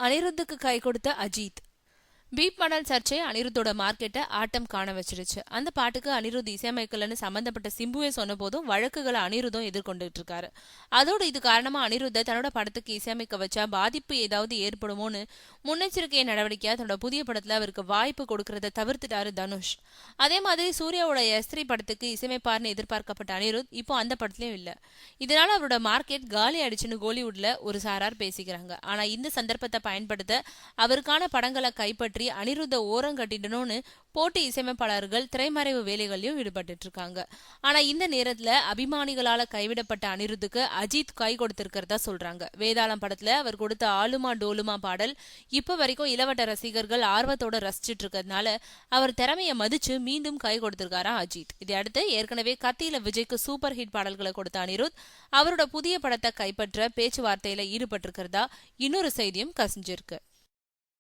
அனிருத்துக்கு கை கொடுத்த அஜித். பீப் மணல் சர்ச்சை அனிருத்தோட மார்க்கெட்டை ஆட்டம் காண வச்சிருச்சு. அந்த பாட்டுக்கு அனிருத் இசையமைக்கலன்னு சம்பந்தப்பட்ட சிம்புவே சொன்ன போதும் வழக்குகளை அனிருத்தும் எதிர்கொண்டுட்டு இருக்காரு. அதோடு இது காரணமா அனிருத்தை தன்னோட படத்துக்கு இசையமைக்க வச்சா பாதிப்பு ஏதாவது ஏற்படுமோன்னு முன்னெச்சரிக்கை நடவடிக்கையா தன்னோட புதிய படத்துல அவருக்கு வாய்ப்பு கொடுக்கறத தவிர்த்துட்டாரு தனுஷ். அதே மாதிரி சூர்யாவோட எஸ்திரி படத்துக்கு இசையமைப்பார்னு எதிர்பார்க்கப்பட்ட அனிருத் இப்போ அந்த படத்துலயும் இல்ல. இதனால அவரோட மார்க்கெட் காலி அடிச்சுன்னு கோலிவுட்ல ஒரு சாரார் பேசிக்கிறாங்க. ஆனா இந்த சந்தர்ப்பத்தை பயன்படுத்த அவருக்கான படங்களை கைப்பற்றி அனிருத்த ஓரம் கட்டிடணும்னு போட்டி இசையமைப்பாளர்கள் திரைமறைவு வேலைகளையும் ஈடுபட்டு இருக்காங்க. ஆனா இந்த நேரத்துல அபிமானிகளால கைவிடப்பட்ட அனிருத்துக்கு அஜித் கை கொடுத்திருக்கிறதா சொல்றாங்க. வேதாளம் படத்துல அவர் கொடுத்த ஆலுமா டோலுமா பாடல் இப்ப வரைக்கும் இளவட்ட ரசிகர்கள் ஆர்வத்தோட ரசிச்சிட்டு இருக்கிறதுனால அவர் திறமைய மதிச்சு மீண்டும் கை கொடுத்திருக்காரா அஜித். இதையடுத்து ஏற்கனவே கத்தியில விஜய்க்கு சூப்பர் ஹிட் பாடல்களை கொடுத்த அனிருத் அவரோட புதிய படத்தை கைப்பற்ற பேச்சுவார்த்தையில ஈடுபட்டிருக்கிறதா இன்னொரு செய்தியும் கசிஞ்சிருக்கு.